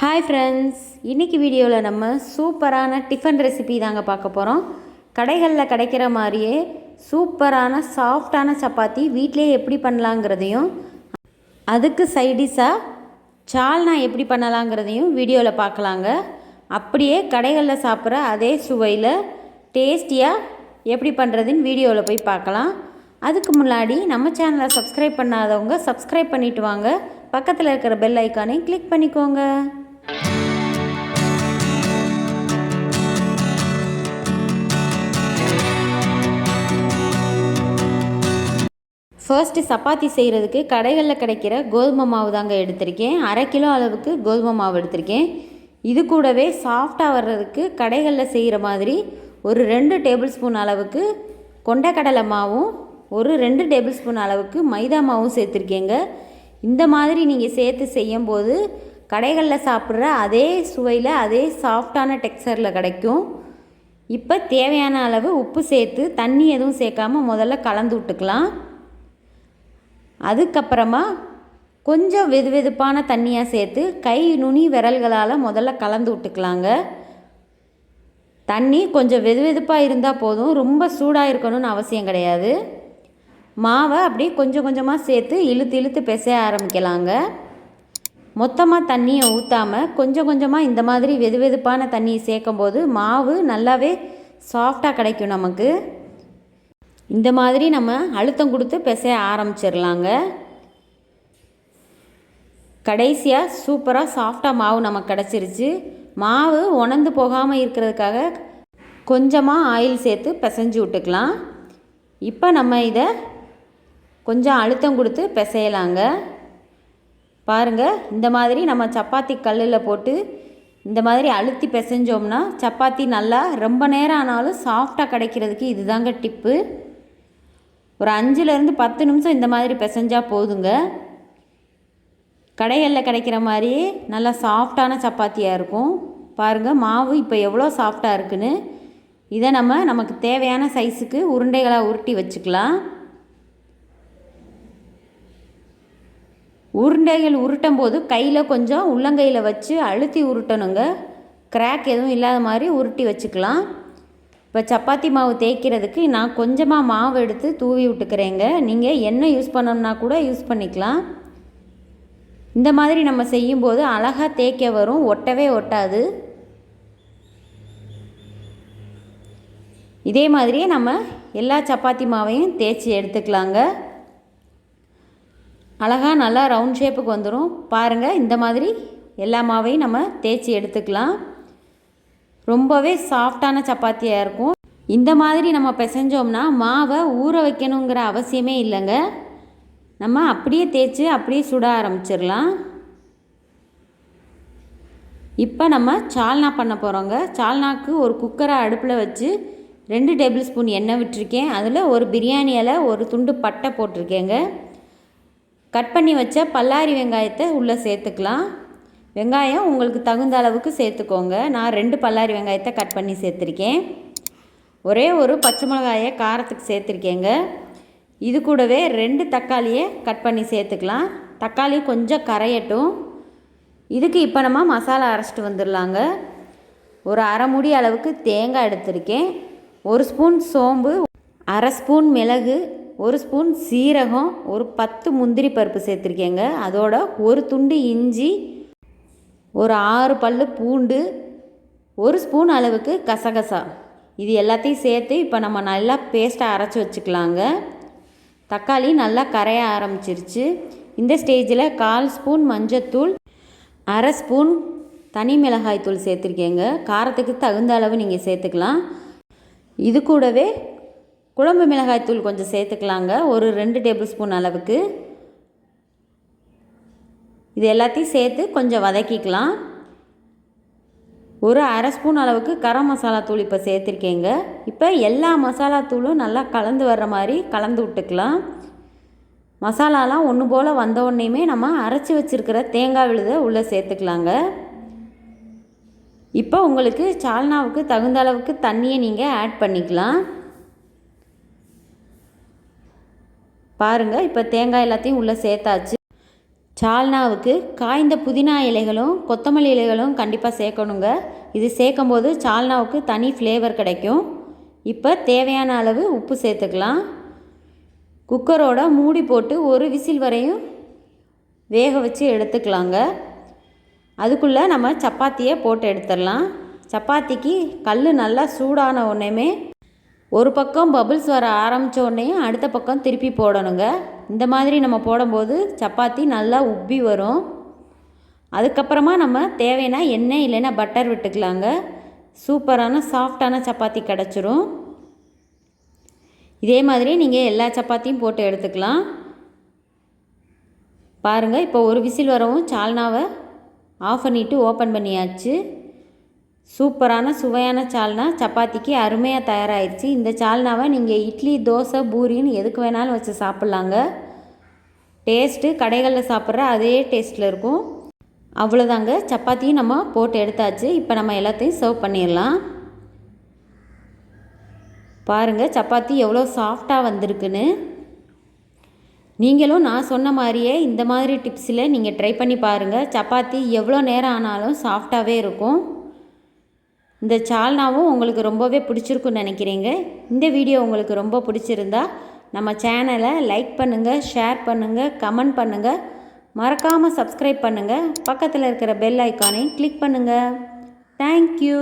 Hi friends, இன்றைக்கி வீடியோவில் நம்ம சூப்பரான டிஃபன் ரெசிபி தாங்க பார்க்க போகிறோம். கடைகளில் கிடைக்கிற மாதிரியே சூப்பரான சாஃப்டான சப்பாத்தி வீட்டிலே எப்படி பண்ணலாங்கிறதையும், அதுக்கு சைடிஷாக சால்னா எப்படி பண்ணலாங்கிறதையும் வீடியோவில் பார்க்கலாங்க. அப்படியே கடைகளில் சாப்பிட்ற அதே சுவையில் டேஸ்டியாக எப்படி பண்ணுறதுன்னு வீடியோவில் போய் பார்க்கலாம். அதுக்கு முன்னாடி நம்ம சேனலை சப்ஸ்கிரைப் பண்ணாதவங்க சப்ஸ்கிரைப் பண்ணிவிட்டு வாங்க. பக்கத்தில் இருக்கிற பெல் ஐக்கானை கிளிக் பண்ணிக்கோங்க. ஃபர்ஸ்ட்டு சப்பாத்தி செய்கிறதுக்கு கடைகளில் கிடைக்கிற கோதுமை மாவு தாங்க எடுத்திருக்கேன். 1/2 கிலோ அளவுக்கு கோதுமை மாவு எடுத்திருக்கேன். இது கூடவே சாஃப்டாக வர்றதுக்கு கடைகளில் செய்கிற மாதிரி ஒரு 2 டேபிள் ஸ்பூன் அளவுக்கு கொண்டைக்கடலை மாவும் ஒரு 2 டேபிள் ஸ்பூன் அளவுக்கு மைதா மாவும் சேர்த்துருக்கேங்க. இந்த மாதிரி நீங்கள் சேர்த்து செய்யும்போது கடைகளில் சாப்பிட்ற அதே சுவையில் அதே சாஃப்டான டெக்ஸ்சரில் கிடைக்கும். இப்போ தேவையான அளவு உப்பு சேர்த்து தண்ணி எதுவும் சேர்க்காமல் முதல்ல கலந்து விட்டுக்கலாம். அதுக்கப்புறமா கொஞ்சம் வெதுவெதுப்பான தண்ணியாக சேர்த்து கை நுனி விரல்களால் முதல்ல கலந்து விட்டுக்கலாங்க. தண்ணி கொஞ்சம் வெதுவெதுப்பாக இருந்தால் போதும், ரொம்ப சூடாக இருக்கணும்னு அவசியம் கிடையாது. மாவை அப்படியே கொஞ்சம் கொஞ்சமாக சேர்த்து இழுத்து இழுத்து பிசைய ஆரம்பிக்கலாங்க. மொத்தமாக தண்ணியை ஊற்றாமல் கொஞ்சம் கொஞ்சமாக இந்த மாதிரி வெதுவெதுப்பான தண்ணியை சேர்க்கும்போது மாவு நல்லாவே சாஃப்டாக கிடைக்கும் நமக்கு. இந்த மாதிரி நம்ம அழுத்தம் கொடுத்து பிசைய ஆரம்பிச்சிடலாங்க. கடைசியாக சூப்பராக சாஃப்டாக மாவு நமக்கு கிடச்சிருச்சு. மாவு உணர்ந்து போகாமல் இருக்கிறதுக்காக கொஞ்சமாக ஆயில் சேர்த்து பிசைஞ்சு விட்டுக்கலாம். இப்போ நம்ம இதை கொஞ்சம் அழுத்தம் கொடுத்து பிசையலாங்க. பாருங்கள், இந்த மாதிரி நம்ம சப்பாத்தி கல்லில் போட்டு இந்த மாதிரி அழுத்தி பிசைஞ்சோம்னா சப்பாத்தி நல்லா ரொம்ப நேரம் ஆனாலும் சாஃப்டாக கிடைக்கிறதுக்கு இதுதாங்க டிப்பு. ஒரு 5லேருந்து 10 நிமிஷம் இந்த மாதிரி பிசைஞ்சால் போதுங்க. கடைகளில் கிடைக்கிற மாதிரியே நல்லா சாஃப்டான சப்பாத்தியாக இருக்கும். பாருங்கள், மாவு இப்போ எவ்வளோ சாஃப்டாக இருக்குன்னு. இதை நமக்கு தேவையான சைஸுக்கு உருண்டைகளாக உருட்டி வச்சுக்கலாம். உருண்டைகள் உருட்டும் போது கையில் கொஞ்சம் உள்ளங்கையில் வச்சு அழுத்தி உருட்டணுங்க. கிராக் எதுவும் இல்லாத மாதிரி உருட்டி வச்சுக்கலாம். இப்போ சப்பாத்தி மாவு தேய்க்கிறதுக்கு நான் கொஞ்சமாக மாவு எடுத்து தூவி விட்டுக்கிறேங்க. நீங்கள் எண்ணெய் யூஸ் பண்ணணுன்னா கூட யூஸ் பண்ணிக்கலாம். இந்த மாதிரி நம்ம செய்யும்போது அழகாக தேய்க்க வரும், ஒட்டவே ஒட்டாது. இதே மாதிரியே நம்ம எல்லா சப்பாத்தி மாவையும் தேய்ச்சி எடுத்துக்கலாங்க. அழகாக நல்லா ரவுண்ட் ஷேப்புக்கு வந்துடும். பாருங்கள், இந்த மாதிரி எல்லா மாவையும் நம்ம தேய்ச்சி எடுத்துக்கலாம். ரொம்பவே சாஃப்டான சப்பாத்தியாக இருக்கும். இந்த மாதிரி நம்ம பிசைஞ்சோம்னா மாவை ஊற வைக்கணுங்கிற அவசியமே இல்லைங்க. நம்ம அப்படியே தேய்ச்சி அப்படியே சுட ஆரம்பிச்சிடலாம். இப்போ நம்ம சால்னா பண்ண போகிறோங்க. சால்னாக்கு ஒரு குக்கரை அடுப்பில் வச்சு 2 டேபிள் ஸ்பூன் எண்ணெய் விட்டுருக்கேன். அதில் ஒரு பிரியாணி இலை, ஒரு துண்டு பட்டை போட்டிருக்கேங்க. கட் பண்ணி வச்ச பல்லாரி வெங்காயத்தை உள்ளே சேர்த்துக்கலாம். வெங்காயம் உங்களுக்கு தகுந்த அளவுக்கு சேர்த்துக்கோங்க. நான் 2 பல்லாரி வெங்காயத்தை கட் பண்ணி சேர்த்துருக்கேன். ஒரே ஒரு பச்சை மிளகாயை காரத்துக்கு சேர்த்துருக்கேங்க. இது கூடவே 2 தக்காளியை கட் பண்ணி சேர்த்துக்கலாம். தக்காளி கொஞ்சம் கரையட்டும். இதுக்கு இப்போ நம்ம மசாலா அரைச்சிட்டு வந்துடலாங்க. ஒரு 1/2 மூடி அளவுக்கு தேங்காய் எடுத்திருக்கேன். 1 ஸ்பூன் சோம்பு, 1/2 ஸ்பூன் மிளகு, 1 ஸ்பூன் சீரகம், ஒரு 10 முந்திரி பருப்பு சேர்த்துருக்கேங்க. அதோட ஒரு துண்டு இஞ்சி, ஒரு 6 பல்லு பூண்டு, 1 ஸ்பூன் அளவுக்கு கசகசா, இது எல்லாத்தையும் சேர்த்து இப்போ நம்ம நல்லா பேஸ்ட்டாக அரைச்சி வச்சுக்கலாங்க. தக்காளி நல்லா கரைய ஆரம்பிச்சிருச்சு. இந்த ஸ்டேஜில் 1/4 ஸ்பூன் மஞ்சத்தூள், 1/2 ஸ்பூன் தனி மிளகாய் தூள் சேர்த்துருக்கேங்க. காரத்துக்கு தகுந்த அளவு நீங்கள் சேர்த்துக்கலாம். இது கூடவே குழம்பு மிளகாய் தூள் கொஞ்சம் சேர்த்துக்கலாங்க, ஒரு 2 டேபிள் ஸ்பூன் அளவுக்கு. இது எல்லாத்தையும் சேர்த்து கொஞ்சம் வதக்கிக்கலாம். ஒரு 1/2 ஸ்பூன் அளவுக்கு கரம் மசாலா தூள் இப்போ சேர்த்துருக்கேங்க. இப்போ எல்லா மசாலா தூளும் நல்லா கலந்து வர்ற மாதிரி கலந்து விட்டுக்கலாம். மசாலாலாம் ஒன்று போல் வந்த உடனேயுமே நம்ம அரைச்சி வச்சுருக்கிற தேங்காய் விழுதை உள்ளே சேர்த்துக்கலாங்க. இப்போ உங்களுக்கு சால்னாவுக்கு தகுந்த அளவுக்கு தண்ணியை நீங்கள் ஆட் பண்ணிக்கலாம். பாருங்கள், இப்போ தேங்காய் எல்லாத்தையும் உள்ளே சேர்த்தாச்சு. சால்னாவுக்கு காய்ந்த புதினா இலைகளும் கொத்தமல்லி இலைகளும் கண்டிப்பாக சேர்க்கணுங்க. இது சேர்க்கும்போது சால்னாவுக்கு தனி ஃப்ளேவர் கிடைக்கும். இப்போ தேவையான அளவு உப்பு சேர்த்துக்கலாம். குக்கரோட மூடி போட்டு ஒரு விசில் வரையும் வேக வச்சு எடுத்துக்கலாங்க. அதுக்குள்ளே நம்ம சப்பாத்தியை போட்டு எடுத்துடலாம். சப்பாத்திக்கு கல் நல்லா சூடான உடனேமே ஒரு பக்கம் பபிள்ஸ் வர ஆரம்பித்த உடனேயும் அடுத்த பக்கம் திருப்பி போடணுங்க. இந்த மாதிரி நம்ம போடும்போது சப்பாத்தி நல்லா உப்பி வரும். அதுக்கப்புறமா நம்ம தேவைன்னா எண்ணெய் இல்லைன்னா பட்டர் விட்டுக்கலாங்க. சூப்பரான சாஃப்டான சப்பாத்தி கிடச்சிரும். இதே மாதிரி நீங்கள் எல்லா சப்பாத்தியும் போட்டு எடுத்துக்கலாம். பாருங்கள், இப்போ ஒரு விசில் வரவும் சால்னாவை ஆஃப் பண்ணிவிட்டு ஓப்பன் பண்ணியாச்சு. சூப்பரான சுவையான சால்னா சப்பாத்திக்கு அருமையாக தயாராகிடுச்சு. இந்த சால்னாவை நீங்கள் இட்லி, தோசை, பூரின்னு எதுக்கு வேணாலும் வச்சு சாப்பிட்லாங்க. டேஸ்ட்டு கடைகளில் சாப்பிட்ற அதே டேஸ்ட்டில் இருக்கும். அவ்வளோதாங்க, சப்பாத்தியும் நம்ம போட்டு எடுத்தாச்சு. இப்போ நம்ம எல்லாத்தையும் சர்வ் பண்ணிடலாம். பாருங்கள் சப்பாத்தி எவ்வளோ சாஃப்டாக வந்திருக்குன்னு. நீங்களும் நான் சொன்ன மாதிரியே இந்த மாதிரி டிப்ஸில் நீங்கள் ட்ரை பண்ணி பாருங்கள். சப்பாத்தி எவ்வளோ நேரம் ஆனாலும் சாஃப்டாகவே இருக்கும். இந்த சால்னாவும் உங்களுக்கு ரொம்பவே பிடிச்சிருக்குன்னு நினைக்கிறீங்க. இந்த வீடியோ உங்களுக்கு ரொம்ப பிடிச்சிருந்தா நம்ம சேனலை லைக் பண்ணுங்கள், ஷேர் பண்ணுங்கள், கமெண்ட் பண்ணுங்கள், மறக்காமல் சப்ஸ்கிரைப் பண்ணுங்கள். பக்கத்தில் இருக்கிற பெல் ஐக்கானையும் கிளிக் பண்ணுங்கள். தேங்க்யூ.